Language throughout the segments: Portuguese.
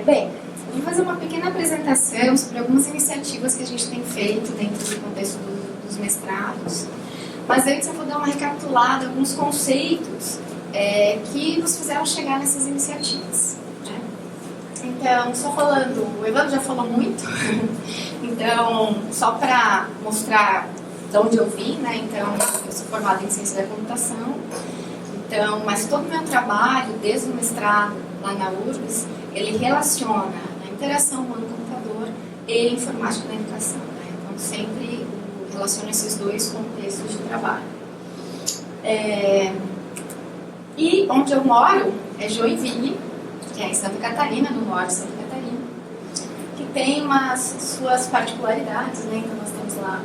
Bem, eu vou fazer uma pequena apresentação sobre algumas iniciativas que a gente tem feito dentro do contexto dos mestrados. Mas antes eu vou dar uma recapitulada, alguns conceitos que nos fizeram chegar nessas iniciativas. Né? Então, só falando, o Evandro já falou muito, então, só para mostrar de onde eu vim, né? Então, eu sou formada em ciência da computação, então, mas todo o meu trabalho, desde o mestrado lá na URGS, ele relaciona a interação humano-computador e informática na educação. Né? Então, sempre relaciono esses dois contextos de trabalho. E onde eu moro é Joinville, que é em Santa Catarina, no norte de Santa Catarina, que tem suas particularidades, né? Então nós temos lá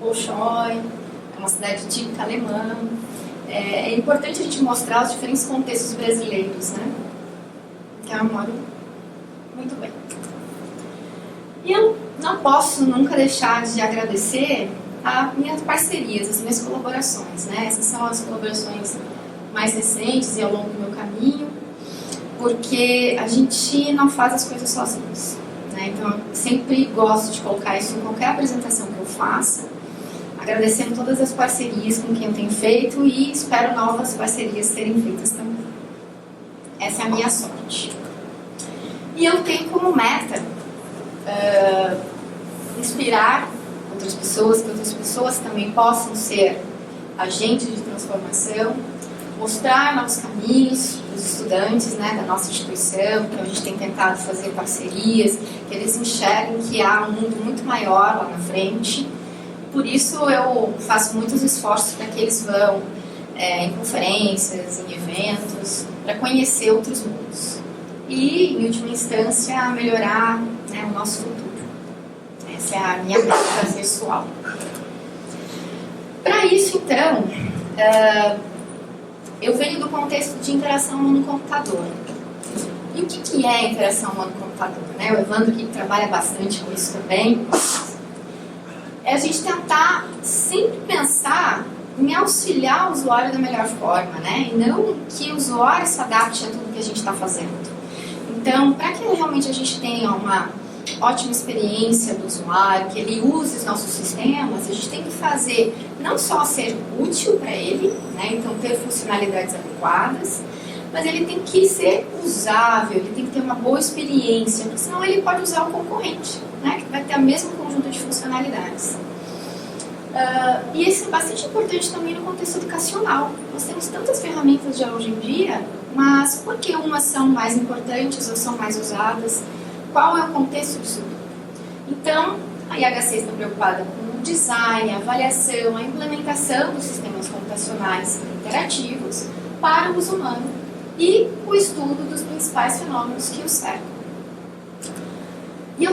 Bolshoi, é uma cidade típica alemã. É importante a gente mostrar os diferentes contextos brasileiros, né? Que eu moro muito bem. E eu não posso nunca deixar de agradecer as minhas parcerias, as minhas colaborações, né? Essas são as colaborações mais recentes e ao longo do meu caminho, porque a gente não faz as coisas sozinhos, né? Então, eu sempre gosto de colocar isso em qualquer apresentação que eu faça, agradecendo todas as parcerias com quem eu tenho feito e espero novas parcerias serem feitas também. Essa é a minha sorte. E eu tenho como meta inspirar outras pessoas, que outras pessoas também possam ser agentes de transformação, mostrar novos caminhos para os estudantes, né, da nossa instituição, que a gente tem tentado fazer parcerias, que eles enxerguem que há um mundo muito maior lá na frente. Por isso eu faço muitos esforços para que eles vão em conferências, em eventos, para conhecer outros mundos. E, em última instância, melhorar, né, o nosso futuro. Essa é a minha meta pessoal. Para isso, então, eu venho do contexto de interação humano-computador. E o que é interação humano-computador? Né? O Evandro, que trabalha bastante com isso também, é a gente tentar sempre pensar em auxiliar o usuário da melhor forma, né? E não que o usuário se adapte a tudo que a gente está fazendo. Então, para que realmente a gente tenha uma ótima experiência do usuário, que ele use os nossos sistemas, a gente tem que fazer não só ser útil para ele, né? Então ter funcionalidades adequadas, mas ele tem que ser usável, ele tem que ter uma boa experiência, porque senão ele pode usar o concorrente, né? Que vai ter o mesmo conjunto de funcionalidades. E isso é bastante importante também no contexto educacional. Nós temos tantas ferramentas já hoje em dia, mas por que umas são mais importantes ou são mais usadas? Qual é o contexto disso tudo? Então, a IHC está preocupada com o design, a avaliação, a implementação dos sistemas computacionais interativos para o uso humano e o estudo dos principais fenômenos que o cercam. E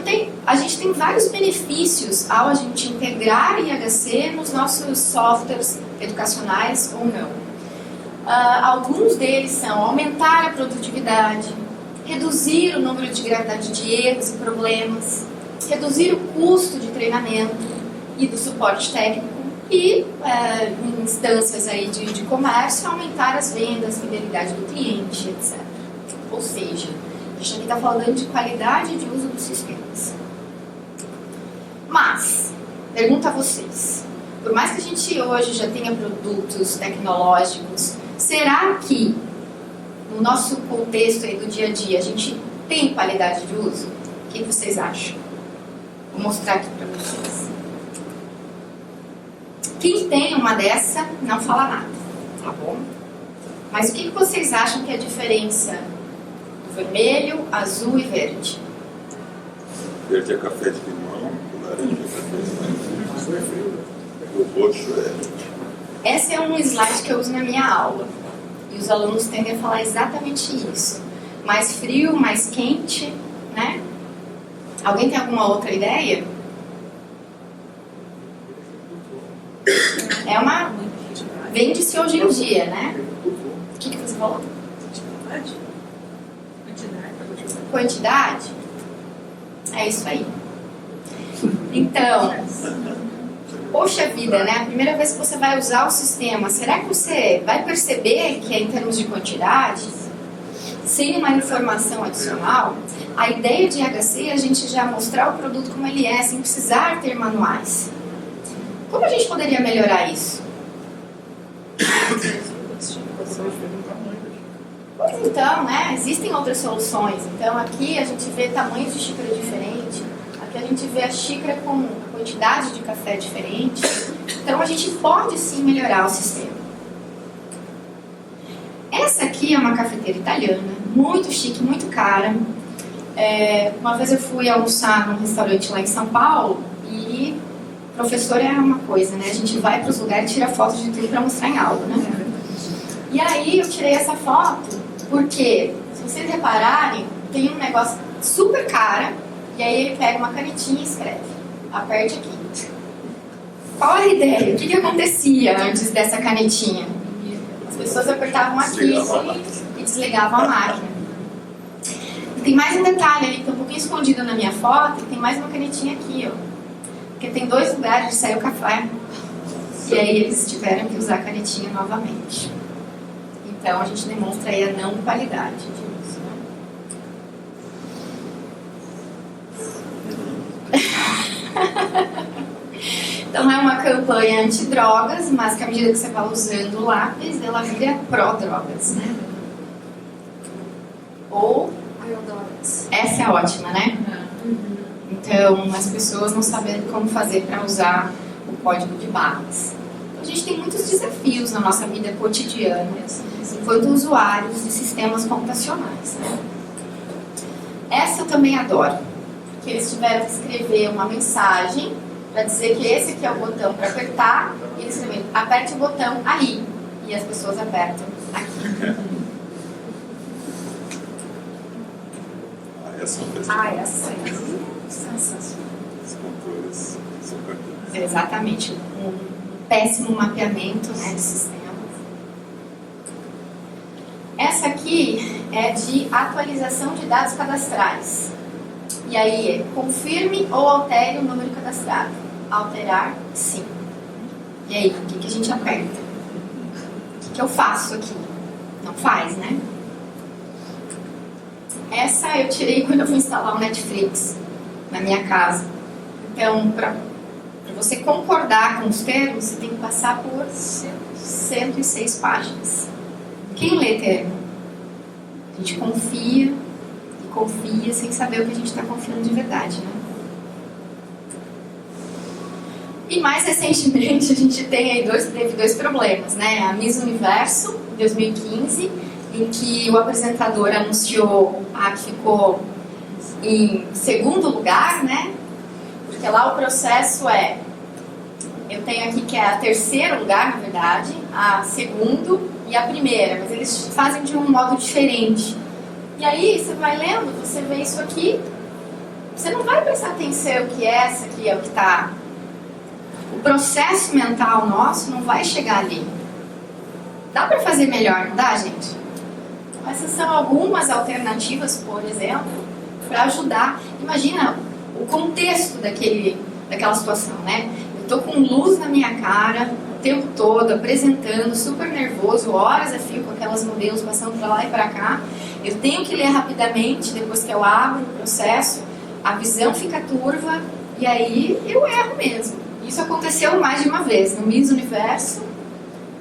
a gente tem vários benefícios ao a gente integrar a IHC nos nossos softwares educacionais ou não. Alguns deles são aumentar a produtividade, reduzir o número de gravidade de erros e problemas, reduzir o custo de treinamento e do suporte técnico e, em instâncias aí de comércio, aumentar as vendas, fidelidade do cliente, etc. Ou seja, a gente aqui está falando de qualidade de uso dos sistemas. Mas, pergunto a vocês, por mais que a gente hoje já tenha produtos tecnológicos, será que no nosso contexto aí do dia a dia a gente tem qualidade de uso? O que vocês acham? Vou mostrar aqui para vocês. Quem tem uma dessa não fala nada, tá bom? Mas o que vocês acham que é a diferença do vermelho, azul e verde? Verde é café de limão, o laranja é café de limão, o roxo é... Esse é um slide que eu uso na minha aula. E os alunos tendem a falar exatamente isso. Mais frio, mais quente, né? Alguém tem alguma outra ideia? Vende-se hoje em dia, né? O que você falou? Quantidade? É isso aí. Então, poxa vida, né? A primeira vez que você vai usar o sistema, será que você vai perceber que é em termos de quantidade, sem uma informação adicional? A ideia de IHC é a gente já mostrar o produto como ele é, sem precisar ter manuais. Como a gente poderia melhorar isso? Pois então, né? Existem outras soluções. Então aqui a gente vê tamanhos de xícara diferente, aqui a gente vê a xícara com quantidade de café diferente. Então a gente pode sim melhorar o sistema. Essa aqui é uma cafeteira italiana, muito chique, muito cara. Uma vez eu fui almoçar num restaurante lá em São Paulo e professor é uma coisa, né? A gente vai para os lugares e tira fotos de tudo para mostrar em aula, né? E aí eu tirei essa foto porque, se vocês repararem, tem um negócio super cara e aí ele pega uma canetinha e escreve. Aperte aqui. Qual a ideia? O que acontecia antes dessa canetinha? As pessoas apertavam aqui e desligavam a máquina. E tem mais um detalhe ali que está um pouquinho escondido na minha foto, tem mais uma canetinha aqui, ó. Porque tem 2 lugares de sair o café. E aí eles tiveram que usar a canetinha novamente. Então a gente demonstra aí a não qualidade disso, né? Então é uma campanha antidrogas, mas que à medida que você vai usando o lápis, ela vira pró-drogas, né? Ou essa é ótima, né? Então as pessoas não sabem como fazer para usar o código de barras. Então, a gente tem muitos desafios na nossa vida cotidiana enquanto usuários de sistemas computacionais, né? Essa eu também adoro, porque eles tiveram que escrever uma mensagem para dizer que esse aqui é o botão para apertar, e eles escreveram, aperte o botão aí, e as pessoas apertam aqui. Essa é sensacional. Os cantores são cantores. Exatamente, um péssimo mapeamento, né, de sistemas. Essa aqui é de atualização de dados cadastrais. E aí, confirme ou altere o número cadastrado. Alterar, sim. E aí, o que a gente aperta? O que eu faço aqui? Não faz, né? Essa eu tirei quando eu fui instalar o Netflix na minha casa. Então, para você concordar com os termos, você tem que passar por 106 páginas. Quem lê termo? A gente confia sem saber o que a gente está confiando de verdade, né? E mais recentemente a gente tem aí teve 2 problemas, né? A Miss Universo, em 2015, em que o apresentador anunciou que ficou em 2º lugar, né? Porque lá o processo eu tenho aqui que é a 3º lugar, na verdade, a 2º e a 1ª, mas eles fazem de um modo diferente. E aí você vai lendo, você vê isso aqui, você não vai prestar atenção que essa aqui é o que está. O processo mental nosso não vai chegar ali. Dá para fazer melhor, não dá, gente? Essas são algumas alternativas, por exemplo, para ajudar. Imagina o contexto daquela situação, né? Eu estou com luz na minha cara o tempo todo, apresentando, super nervoso, horas a fio com aquelas modelos passando para lá e para cá. Eu tenho que ler rapidamente, depois que eu abro o processo, a visão fica turva e aí eu erro mesmo. Isso aconteceu mais de uma vez, no Miss Universo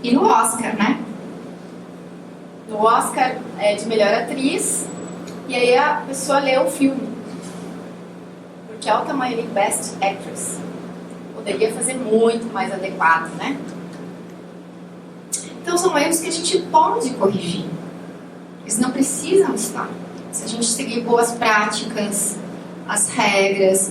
e no Oscar, né? No Oscar de melhor atriz, e aí a pessoa leu o filme. Porque olha o tamanho ali, Best Actress. Poderia fazer muito mais adequado, né? Então são erros que a gente pode corrigir. Eles não precisam estar. Se a gente seguir boas práticas, as regras,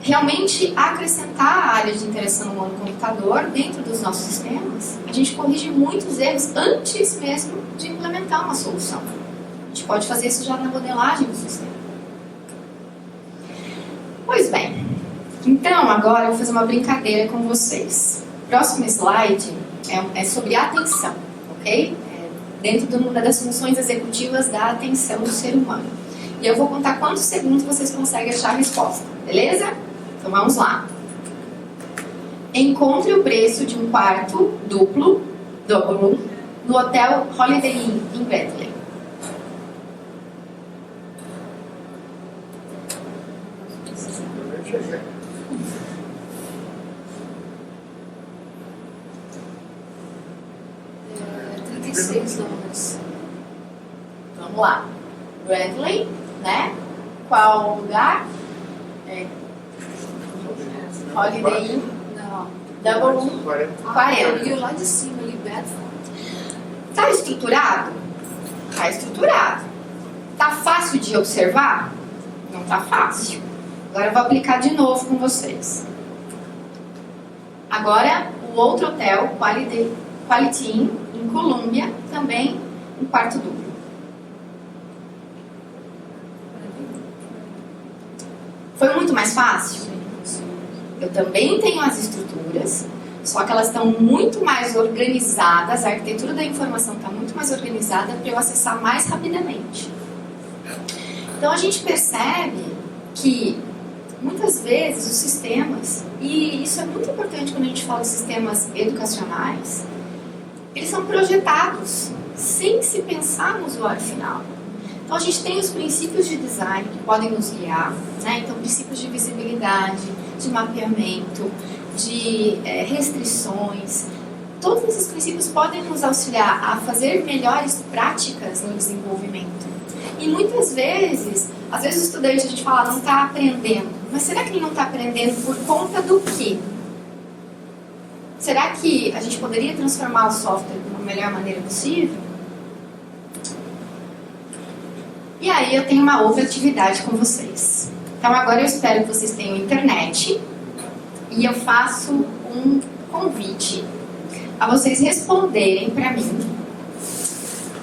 realmente acrescentar a área de interação humano-computador dentro dos nossos sistemas, a gente corrige muitos erros antes mesmo de implementar uma solução. A gente pode fazer isso já na modelagem do sistema. Pois bem, então agora eu vou fazer uma brincadeira com vocês. O próximo slide é sobre atenção, ok? Dentro das funções executivas da atenção do ser humano. E eu vou contar quantos segundos vocês conseguem achar a resposta, beleza? Então vamos lá. Encontre o preço de um quarto duplo, double room, no Hotel Holiday Inn, em Bethlehem. $6. Vamos lá. Bradley, né? Qual lugar? Holiday Inn. Não. Double Room. 40. E o lá de cima ali, Bedford. Tá estruturado? Tá estruturado. Tá fácil de observar? Não tá fácil. Agora eu vou aplicar de novo com vocês. Agora, o outro hotel, Quality Inn, em Columbia, também um quarto duplo. Foi muito mais fácil? Eu também tenho as estruturas, só que elas estão muito mais organizadas, a arquitetura da informação está muito mais organizada para eu acessar mais rapidamente. Então a gente percebe que muitas vezes os sistemas, e isso é muito importante quando a gente fala de sistemas educacionais, eles são projetados sem se pensar no usuário final. Então a gente tem os princípios de design que podem nos guiar, né? Então princípios de visibilidade, de mapeamento, de restrições. Todos esses princípios podem nos auxiliar a fazer melhores práticas no desenvolvimento. E muitas vezes, às vezes o estudante, a gente fala, não está aprendendo. Mas será que ele não está aprendendo por conta do quê? Será que a gente poderia transformar o software de uma melhor maneira possível? E aí eu tenho uma outra atividade com vocês. Então agora eu espero que vocês tenham internet e eu faço um convite a vocês responderem para mim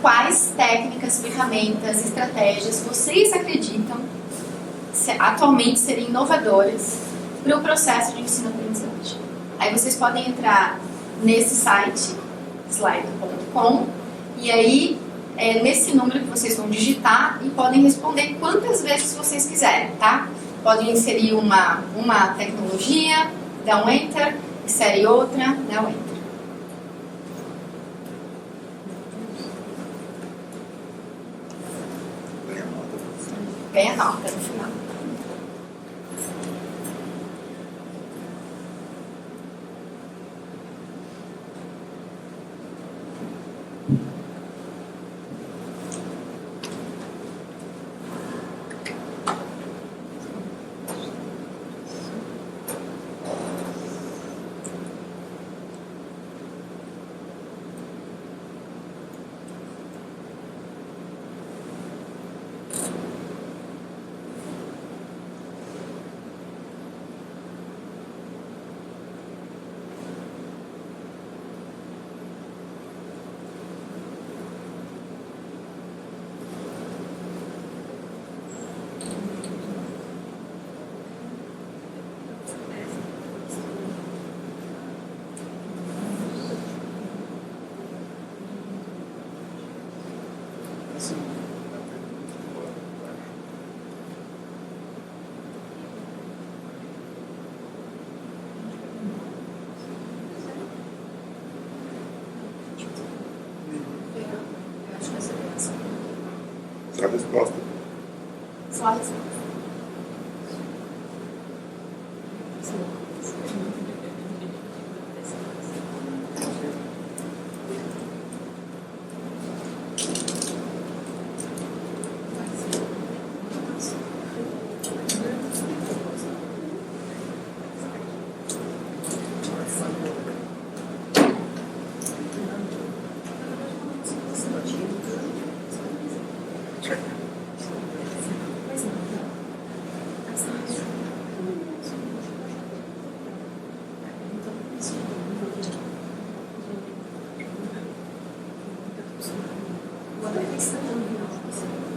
quais técnicas, ferramentas, estratégias vocês acreditam atualmente serem inovadoras para o processo de ensino-aprendizagem. Aí vocês podem entrar nesse site, slide.com, e aí nesse número que vocês vão digitar e podem responder quantas vezes vocês quiserem, tá? Podem inserir uma tecnologia, dar um enter, insere outra, dá um enter. Ganha nota no final. Só a resposta. Só a resposta.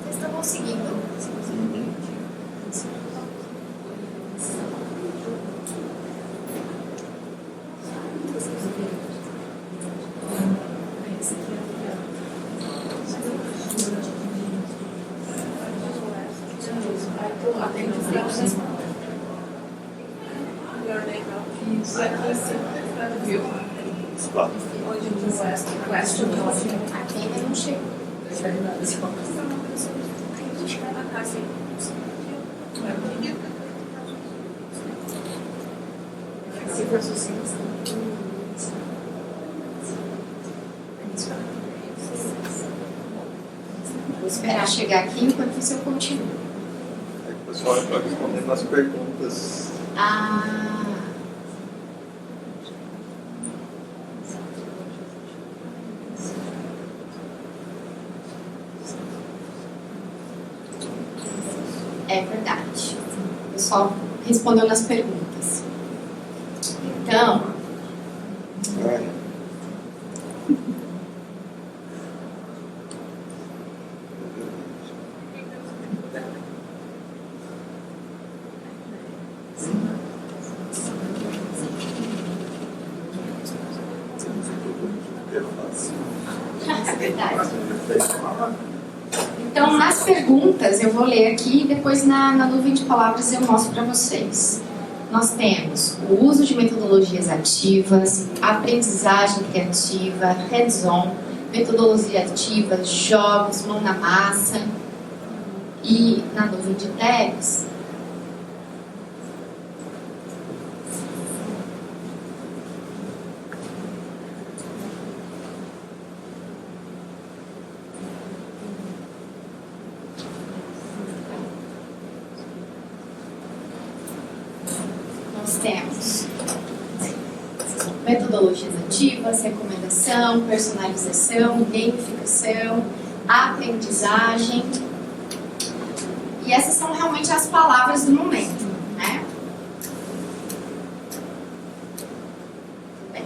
Vocês estão conseguindo? Question. Aqui ainda não chegou. Se for sucinto. esperar chegar aqui, enquanto isso eu continuo. O pessoal está respondendo as perguntas. Ah. É verdade. O pessoal respondeu nas perguntas. Então, Ai. é verdade. Então, nas perguntas, eu vou ler aqui e depois na nuvem de palavras eu mostro para vocês. Nós temos o uso de metodologias ativas, aprendizagem criativa, hands-on, metodologia ativa, jogos, mão na massa. E na nuvem de tags, nós temos metodologias ativas, recomendação, personalização, gamificação, aprendizagem. E essas são realmente as palavras do momento, né? Bem.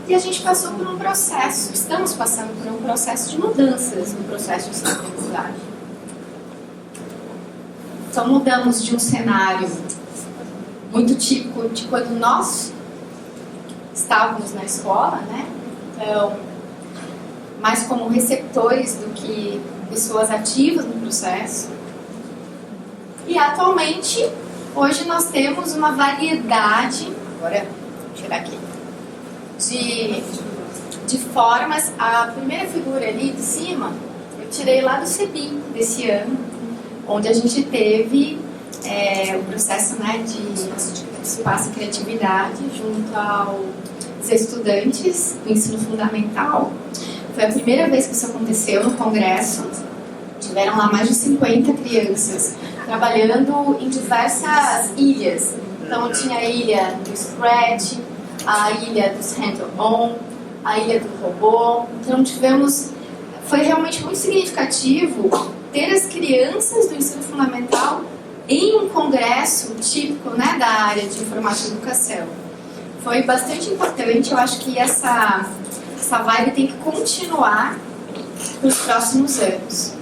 E a gente passou por um processo, estamos passando por um processo de mudanças no processo de ensino-aprendizagem. Então mudamos de um cenário muito típico de quando nós estávamos na escola, né? Então, mais como receptores do que pessoas ativas no processo. E atualmente, hoje nós temos uma variedade, agora vou tirar aqui, de formas. A primeira figura ali de cima, eu tirei lá do CEBI desse ano, onde a gente teve o processo, né, de espaço e criatividade junto aos estudantes do ensino fundamental. Foi a primeira vez que isso aconteceu no congresso. Tiveram lá mais de 50 crianças trabalhando em diversas ilhas. Então tinha a ilha do Scratch, a ilha dos Hand-On, a ilha do robô. Então foi realmente muito significativo ter as crianças do ensino fundamental em um congresso típico, né, da área de informática e educação. Foi bastante importante. Eu acho que essa vibe tem que continuar nos próximos anos.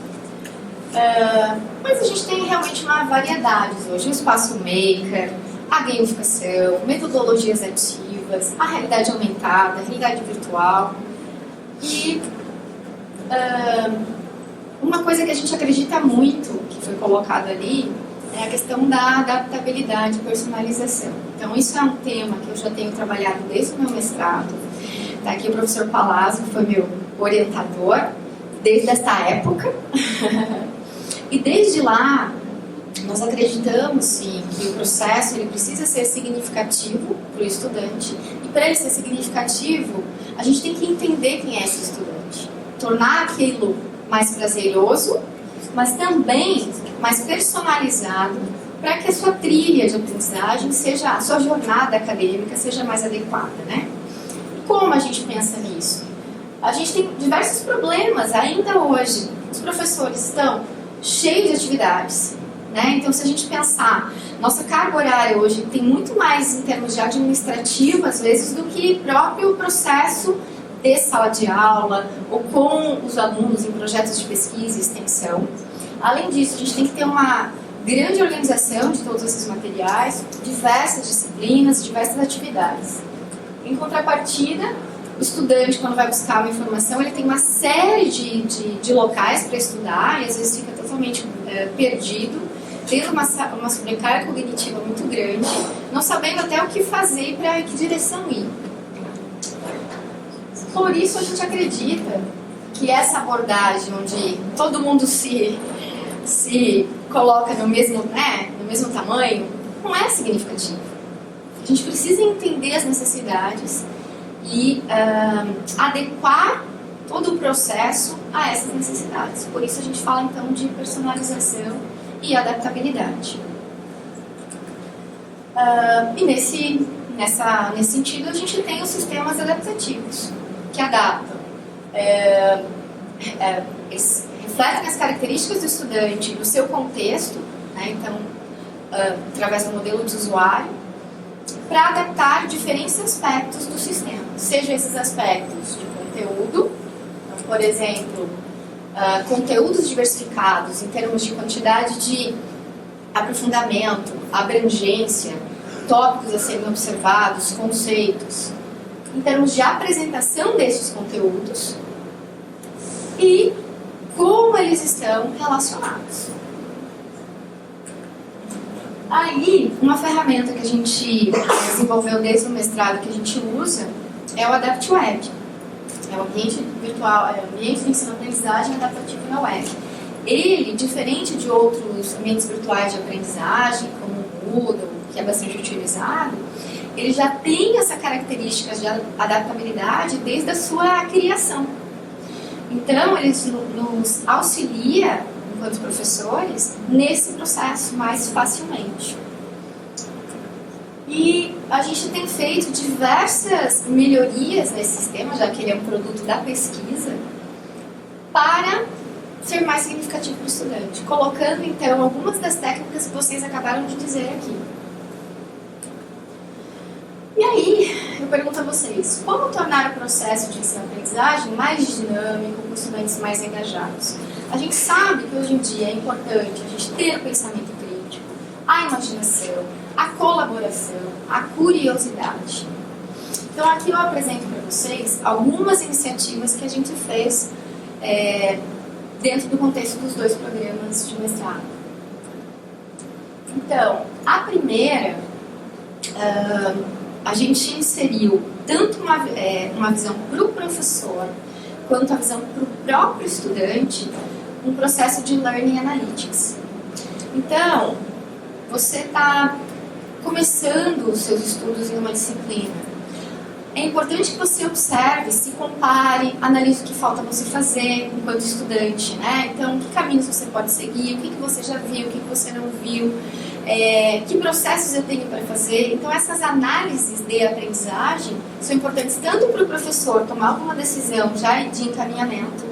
Mas a gente tem realmente uma variedade hoje. O espaço maker, a gamificação, metodologias ativas, a realidade aumentada, a realidade virtual. E uma coisa que a gente acredita muito, que foi colocado ali, é a questão da adaptabilidade e personalização. Então isso é um tema que eu já tenho trabalhado desde o meu mestrado. Está aqui o professor Palazzo, que foi meu orientador desde essa época. E desde lá, nós acreditamos, sim, que o processo ele precisa ser significativo para o estudante. E para ele ser significativo, a gente tem que entender quem é esse estudante. Tornar aquilo mais prazeroso, mas também mais personalizado, para que a sua trilha de aprendizagem a sua jornada acadêmica seja mais adequada, né? Como a gente pensa nisso? A gente tem diversos problemas ainda hoje. Os professores estão cheios de atividades, né? Então, se a gente pensar, nossa carga horária hoje tem muito mais em termos de administrativo, às vezes, do que próprio processo de sala de aula ou com os alunos em projetos de pesquisa e extensão. Além disso, a gente tem que ter uma grande organização de todos esses materiais, diversas disciplinas, diversas atividades. Em contrapartida, o estudante, quando vai buscar uma informação, ele tem uma série de locais para estudar e às vezes fica totalmente perdido, tendo uma sobrecarga cognitiva muito grande, não sabendo até o que fazer e para que direção ir. Por isso, a gente acredita que essa abordagem onde todo mundo se coloca no mesmo tamanho, não é significativa. A gente precisa entender as necessidades e adequar todo o processo a essas necessidades. Por isso a gente fala então de personalização e adaptabilidade. E nesse sentido a gente tem os sistemas adaptativos, que adaptam, eles refletem as características do estudante, do seu contexto, né? Então, através do modelo de usuário, para adaptar diferentes aspectos do sistema, sejam esses aspectos de conteúdo, então, por exemplo, conteúdos diversificados em termos de quantidade de aprofundamento, abrangência, tópicos a serem observados, conceitos, em termos de apresentação desses conteúdos e como eles estão relacionados. Aí, uma ferramenta que a gente desenvolveu desde o mestrado que a gente usa é o AdaptWeb. É o ambiente virtual, é o ambiente de ensino-aprendizagem adaptativo na web. Ele, diferente de outros ambientes virtuais de aprendizagem, como o Moodle, que é bastante utilizado, ele já tem essa característica de adaptabilidade desde a sua criação. Então, ele nos auxilia, enquanto professores, nesse processo mais facilmente. E a gente tem feito diversas melhorias nesse sistema, já que ele é um produto da pesquisa, para ser mais significativo para o estudante, colocando então algumas das técnicas que vocês acabaram de dizer aqui. E aí, eu pergunto a vocês, como tornar o processo de ensino-aprendizagem mais dinâmico, com estudantes mais engajados? A gente sabe que hoje em dia é importante a gente ter o pensamento crítico, a imaginação, a colaboração, a curiosidade. Então aqui eu apresento para vocês algumas iniciativas que a gente fez dentro do contexto dos 2 programas de mestrado. Então, a primeira, a gente inseriu tanto uma visão para o professor, quanto a visão para o próprio estudante, um processo de Learning Analytics. Então, você está começando os seus estudos em uma disciplina. É importante que você observe, se compare, analise o que falta você fazer enquanto estudante, né? Então, que caminhos você pode seguir, o que você já viu, o que você não viu, que processos eu tenho para fazer. Então, essas análises de aprendizagem são importantes tanto para o professor tomar alguma decisão já de encaminhamento,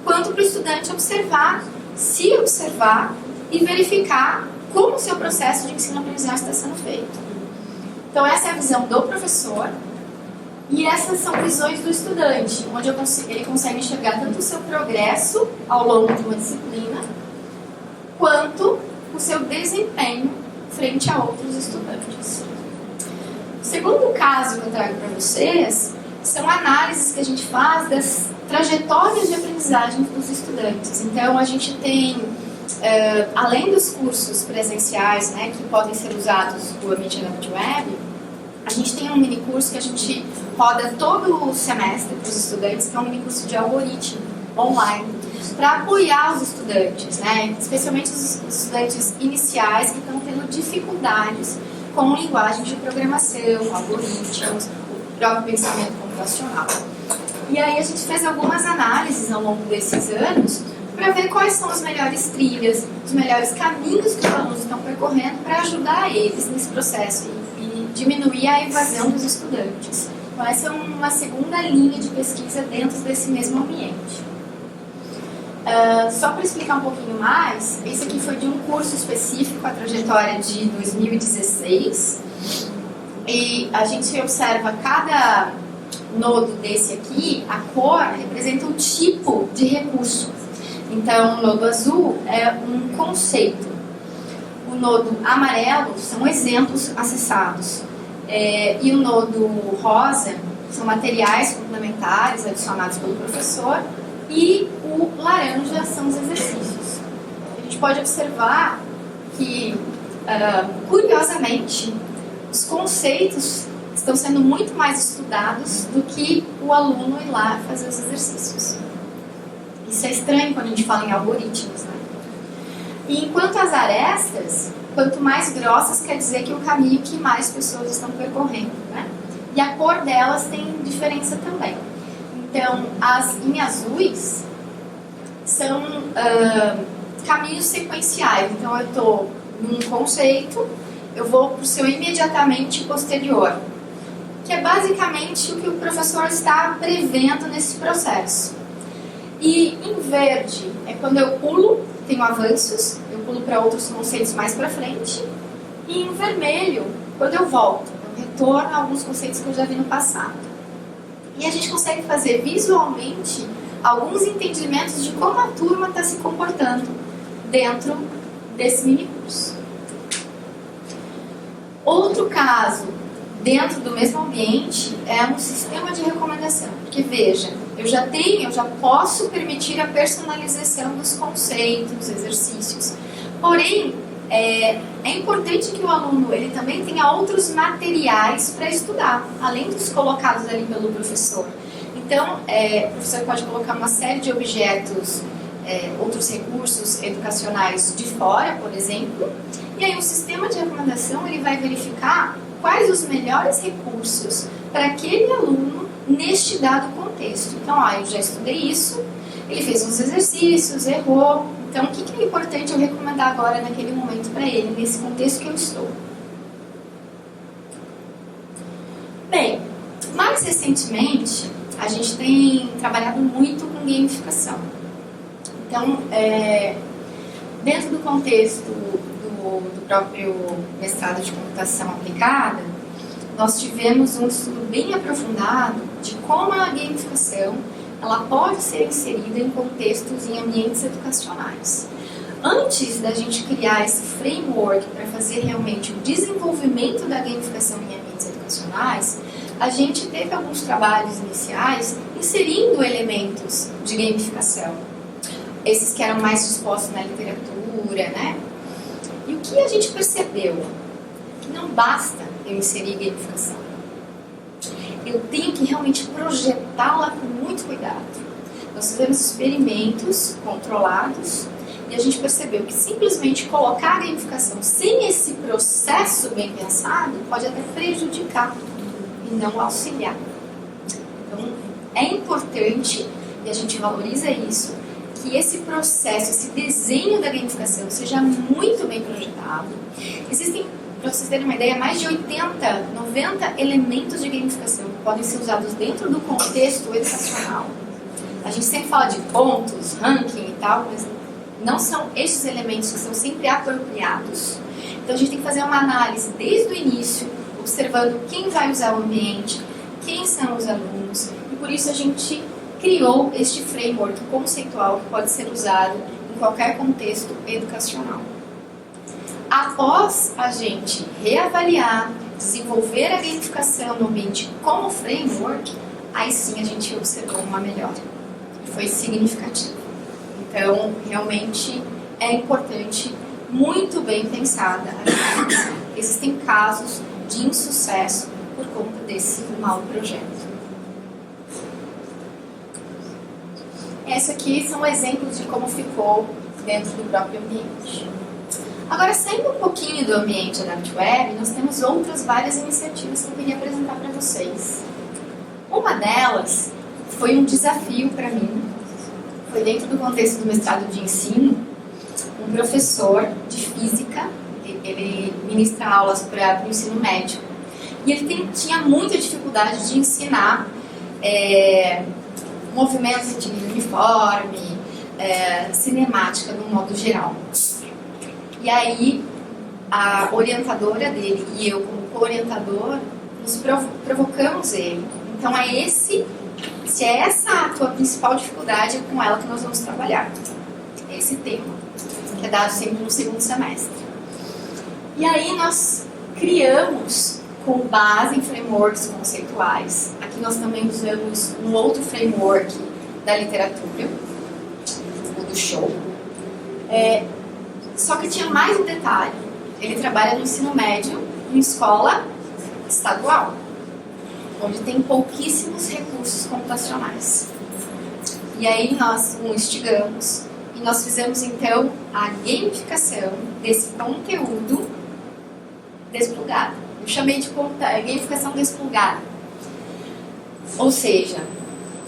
quanto para o estudante observar, se observar e verificar como o seu processo de ensino-aprendizagem está sendo feito. Então, essa é a visão do professor. E essas são visões do estudante, onde ele consegue enxergar tanto o seu progresso ao longo de uma disciplina, quanto o seu desempenho frente a outros estudantes. O segundo caso que eu trago para vocês são análises que a gente faz das trajetórias de aprendizagem dos estudantes. Então, a gente tem, além dos cursos presenciais, né, que podem ser usados no ambiente AdaptWeb, a gente tem um mini curso que a gente roda todo o semestre para os estudantes, que é um mini curso de algoritmo online, para apoiar os estudantes, né? Especialmente os estudantes iniciais que estão tendo dificuldades com linguagens de programação, algoritmos, o próprio pensamento computacional. E aí a gente fez algumas análises ao longo desses anos para ver quais são as melhores trilhas, os melhores caminhos que os alunos estão percorrendo para ajudar eles nesse processo e diminuir a evasão dos estudantes. Então essa é uma segunda linha de pesquisa dentro desse mesmo ambiente. Só para explicar um pouquinho mais, esse aqui foi de um curso específico, a trajetória de 2016. E a gente observa cada nodo desse aqui, a cor representa um tipo de recurso. Então, o nodo azul é um conceito. O nodo amarelo são exemplos acessados. E o nodo rosa são materiais complementares adicionados pelo professor. E o laranja são os exercícios. A gente pode observar que, curiosamente, os conceitos estão sendo muito mais estudados do que o aluno ir lá fazer os exercícios. Isso é estranho quando a gente fala em algoritmos, né? E enquanto as arestas, quanto mais grossas, quer dizer que o caminho que mais pessoas estão percorrendo, né? E a cor delas tem diferença também. Então, as em azuis são caminhos sequenciais. Então, eu estou num conceito, eu vou para o seu imediatamente posterior, que é basicamente o que o professor está prevendo nesse processo. E em verde é quando eu pulo, tenho avanços, eu pulo para outros conceitos mais para frente. E em vermelho, quando eu volto, eu retorno a alguns conceitos que eu já vi no passado. E a gente consegue fazer visualmente alguns entendimentos de como a turma está se comportando dentro desse mini-curso. Outro caso, dentro do mesmo ambiente, é um sistema de recomendação. Porque veja, eu já posso permitir a personalização dos conceitos, exercícios. Porém, é importante que o aluno ele também tenha outros materiais para estudar, além dos colocados ali pelo professor. Então, o professor pode colocar uma série de objetos, outros recursos educacionais de fora, por exemplo, e aí o sistema de recomendação ele vai verificar quais os melhores recursos para aquele aluno neste dado contexto. Então, eu já estudei isso, ele fez uns exercícios, errou. Então, o que é importante eu recomendar agora naquele momento para ele, nesse contexto que eu estou? Bem, mais recentemente, a gente tem trabalhado muito com gamificação. Então, dentro do contexto do próprio mestrado de computação aplicada, nós tivemos um estudo bem aprofundado de como a gamificação ela pode ser inserida em contextos, em ambientes educacionais. Antes da gente criar esse framework para fazer realmente o desenvolvimento da gamificação em ambientes educacionais, a gente teve alguns trabalhos iniciais inserindo elementos de gamificação. Esses que eram mais dispostos na literatura, né? E o que a gente percebeu? Que não basta eu inserir gamificação. Eu tenho que realmente projetá-la com muito cuidado. Nós fizemos experimentos controlados e a gente percebeu que simplesmente colocar a gamificação sem esse processo bem pensado pode até prejudicar e não auxiliar. Então, é importante, e a gente valoriza isso, que esse processo, esse desenho da gamificação seja muito bem projetado. Existem, para vocês terem uma ideia, mais de 80, 90 elementos de gamificação que podem ser usados dentro do contexto educacional. A gente sempre fala de pontos, ranking e tal, mas não são estes elementos que são sempre apropriados. Então a gente tem que fazer uma análise desde o início, observando quem vai usar o ambiente, quem são os alunos, e por isso a gente criou este framework conceitual que pode ser usado em qualquer contexto educacional. Após a gente reavaliar, desenvolver a gamificação no ambiente como framework, aí sim a gente observou uma melhora. Foi significativo. Então, realmente é importante, muito bem pensada a gamificação. Existem casos de insucesso por conta desse mau projeto. Esses aqui são exemplos de como ficou dentro do próprio ambiente. Agora, saindo um pouquinho do ambiente Adapt Web, nós temos outras várias iniciativas que eu queria apresentar para vocês. Uma delas foi um desafio para mim, foi dentro do contexto do mestrado de ensino, um professor de física, ele ministra aulas para o ensino médio, e ele tinha muita dificuldade de ensinar movimentos de uniforme, cinemática no modo geral. E aí, a orientadora dele e eu, como co-orientador, nos provocamos ele. Então, se é essa a tua principal dificuldade, é com ela que nós vamos trabalhar. Esse tema, que é dado sempre no segundo semestre. E aí, nós criamos, com base em frameworks conceituais, aqui nós também usamos um outro framework da literatura, o do show. Só que tinha mais um detalhe. Ele trabalha no ensino médio, em escola estadual, onde tem pouquíssimos recursos computacionais. E aí nós o instigamos e nós fizemos então a gamificação desse conteúdo desplugado. Eu chamei de gamificação desplugada. Ou seja,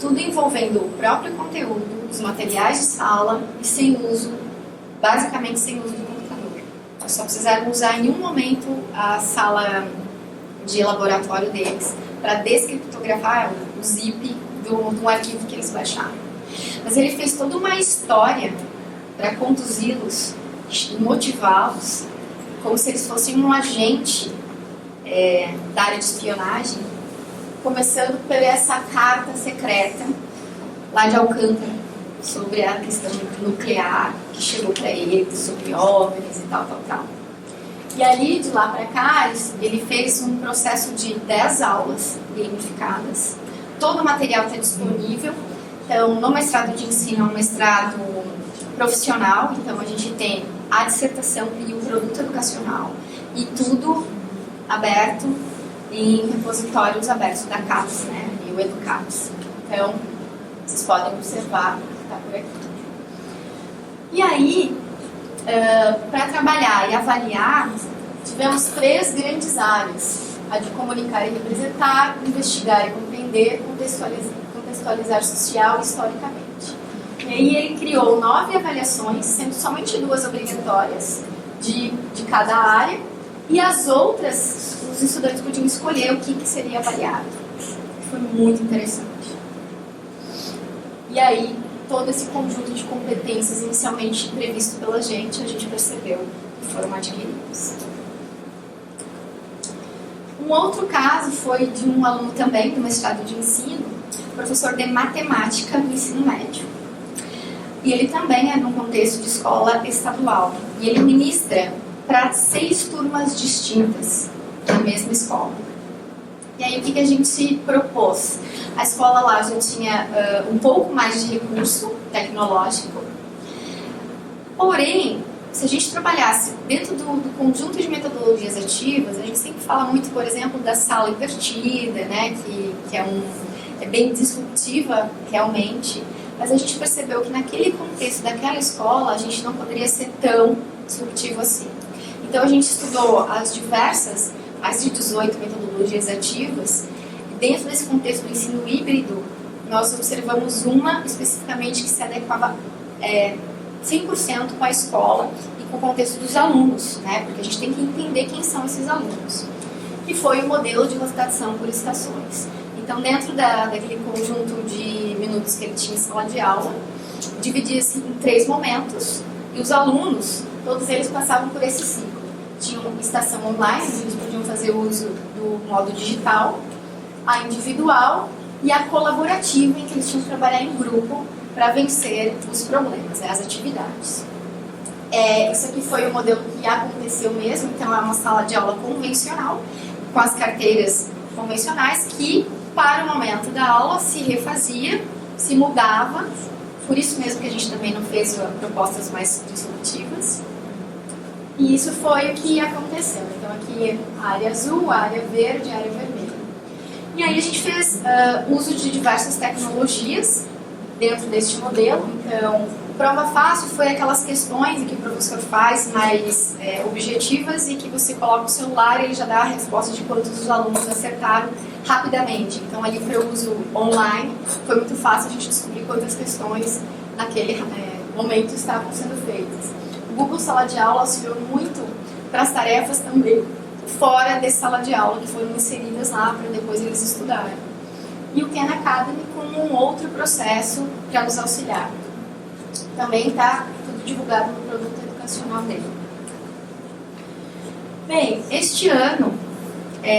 tudo envolvendo o próprio conteúdo, os materiais de sala e sem uso, basicamente sem uso do computador. Nós só precisaram usar em um momento a sala de laboratório deles para descriptografar o zip do arquivo que eles baixaram. Mas ele fez toda uma história para conduzi-los, motivá-los, como se eles fossem um agente da área de espionagem, começando por essa carta secreta lá de Alcântara sobre a questão nuclear que chegou para ele, sobre OVNIs e tal. E ali, de lá para cá, ele fez um processo de 10 aulas gamificadas. Todo o material está disponível. Então, no mestrado de ensino é um mestrado profissional, então a gente tem a dissertação e o produto educacional, e tudo aberto em repositórios abertos da CAPES, né, e o EduCAPES. Então, vocês podem observar que está por aqui. E aí, para trabalhar e avaliar, tivemos 3 grandes áreas: a de comunicar e representar, investigar e compreender, contextualizar social e historicamente. E aí ele criou 9 avaliações, sendo somente 2 obrigatórias de cada área, e as outras, os estudantes podiam escolher o que seria avaliado. Foi muito interessante. E aí, todo esse conjunto de competências inicialmente previsto pela gente, a gente percebeu que foram adquiridas. Um outro caso foi de um aluno também do mestrado de ensino, professor de matemática do ensino médio. E ele também é num contexto de escola estadual. E ele ministra para 6 turmas distintas na mesma escola. E aí o que a gente se propôs? A escola lá já tinha um pouco mais de recurso tecnológico. Porém, se a gente trabalhasse dentro do conjunto de metodologias ativas, a gente sempre fala muito, por exemplo, da sala invertida, né, que é bem disruptiva realmente, mas a gente percebeu que naquele contexto daquela escola a gente não poderia ser tão disruptivo assim. Então a gente estudou as diversas, mais de 18 metodologias ativas, e dentro desse contexto do ensino híbrido, nós observamos uma especificamente que se adequava 100% com a escola e com o contexto dos alunos, né? Porque a gente tem que entender quem são esses alunos. Que foi o modelo de rotação por estações. Então, dentro daquele conjunto de minutos que ele tinha em sala de aula, dividia-se em 3 momentos, e os alunos, todos eles passavam por esse ciclo. Tinham estação online, onde eles podiam fazer uso do modo digital, a individual e a colaborativa, em que eles tinham que trabalhar em grupo para vencer os problemas, as atividades. Isso aqui foi o modelo que aconteceu mesmo, então é uma sala de aula convencional, com as carteiras convencionais, que para o momento da aula se refazia, se mudava, por isso mesmo que a gente também não fez propostas mais disruptivas. E isso foi o que aconteceu. Então aqui a área azul, a área verde, a área vermelha. E aí a gente fez uso de diversas tecnologias dentro deste modelo. Então, prova fácil foi aquelas questões em que o professor faz mais objetivas e que você coloca o celular e ele já dá a resposta de quantos os alunos acertaram rapidamente. Então, ali foi o uso online, foi muito fácil a gente descobrir quantas questões naquele momento estavam sendo feitas. O Google Sala de Aula auxiliou muito para as tarefas também fora dessa sala de aula, que foram inseridas lá para depois eles estudarem. E o Khan Academy como um outro processo para nos auxiliar. Também está tudo divulgado no produto educacional dele. Bem, este ano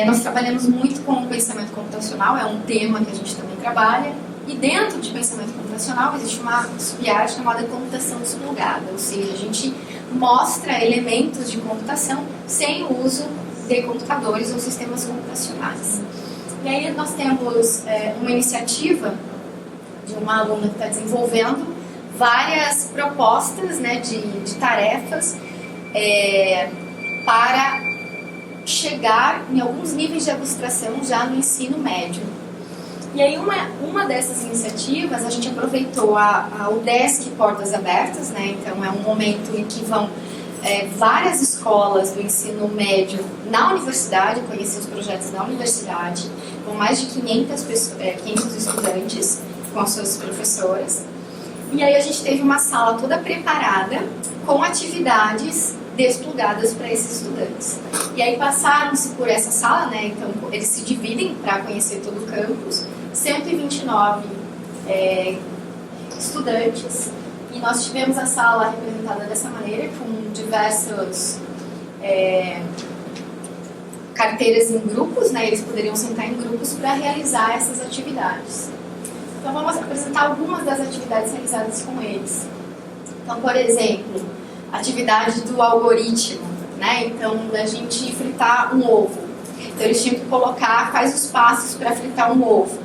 nós trabalhamos muito com o pensamento computacional, é um tema que a gente também trabalha, e dentro de pensamento computacional existe uma sub-área chamada computação desplugada, ou seja, a gente mostra elementos de computação sem o uso de computadores ou sistemas computacionais. E aí nós temos uma iniciativa de uma aluna que está desenvolvendo várias propostas, né, de tarefas para chegar em alguns níveis de abstração já no ensino médio. E aí uma dessas iniciativas, a gente aproveitou o UDESC Portas Abertas, né, então é um momento em que vão várias escolas escolas do ensino médio na universidade, conheci os projetos na universidade, com mais de 500 estudantes, com as suas professoras. E aí a gente teve uma sala toda preparada, com atividades desplugadas para esses estudantes. E aí passaram-se por essa sala, né? Então eles se dividem para conhecer todo o campus, 129 estudantes, e nós tivemos a sala representada dessa maneira, com diversas carteiras em grupos, né? Eles poderiam sentar em grupos para realizar essas atividades. Então vamos apresentar algumas das atividades realizadas com eles. Então, por exemplo, atividade do algoritmo, né? Então, da gente fritar um ovo. Então, eles tinham que colocar quais os passos para fritar um ovo.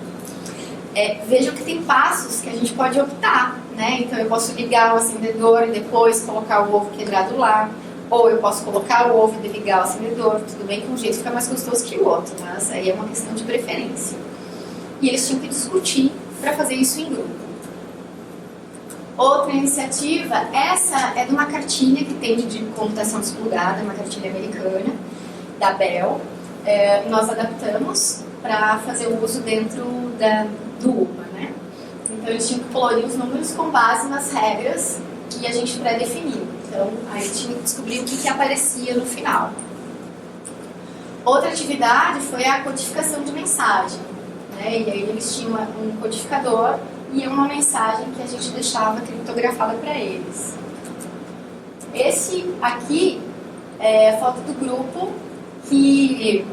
Vejam que tem passos que a gente pode optar, né? Então, eu posso ligar o acendedor e depois colocar o ovo quebrado lá. Ou eu posso colocar o ovo e desligar o acendedor. Tudo bem que um jeito fica mais gostoso que o outro, mas aí é uma questão de preferência. E eles tinham que discutir para fazer isso em grupo. Outra iniciativa, essa é de uma cartilha que tem de computação desplugada, uma cartilha americana, da Bell. Nós adaptamos para fazer o uso dentro do UPA, né? Então eles tinham que colorir os números com base nas regras que a gente pré-definiu. Então aí tinha que descobrir o que aparecia no final. Outra atividade foi a codificação de mensagem, né? E aí eles tinham um codificador e uma mensagem que a gente deixava criptografada para eles. Esse aqui é a foto do grupo que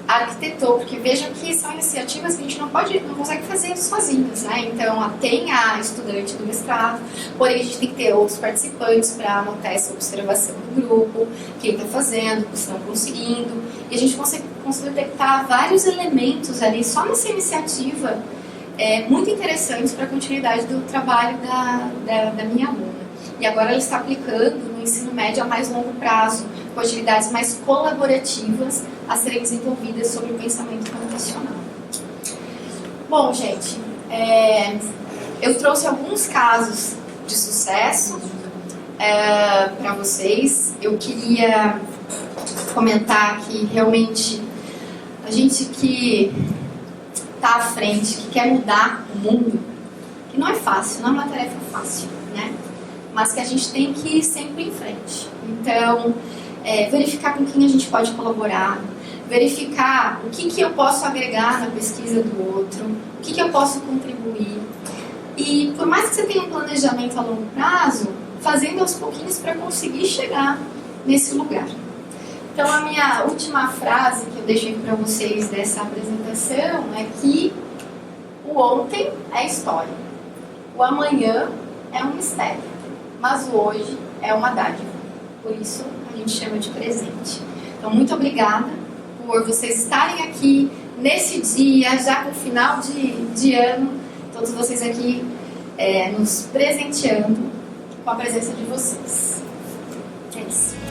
arquitetou, porque vejam que são iniciativas que a gente não consegue fazer sozinhos, né? Então tem a estudante do mestrado, porém a gente tem que ter outros participantes para anotar essa observação do grupo, quem está fazendo, o que estão conseguindo, e a gente conseguiu detectar vários elementos ali só nessa iniciativa muito interessantes para a continuidade do trabalho da minha aluna. E agora ela está aplicando no ensino médio a mais longo prazo, com atividades mais colaborativas a serem desenvolvidas sobre o pensamento computacional. Bom, gente, eu trouxe alguns casos de sucesso para vocês. Eu queria comentar que realmente a gente que está à frente, que quer mudar o mundo, que não é fácil, não é uma tarefa fácil, né? Mas que a gente tem que ir sempre em frente. Então, verificar com quem a gente pode colaborar, verificar o que eu posso agregar na pesquisa do outro, o que eu posso contribuir. E por mais que você tenha um planejamento a longo prazo, fazendo aos pouquinhos para conseguir chegar nesse lugar. Então, a minha última frase que eu deixei para vocês dessa apresentação é que o ontem é história, o amanhã é um mistério, mas o hoje é uma dádiva. Por isso, a gente chama de presente. Então, muito obrigada por vocês estarem aqui nesse dia, já com o final de ano, todos vocês aqui nos presenteando com a presença de vocês. É isso.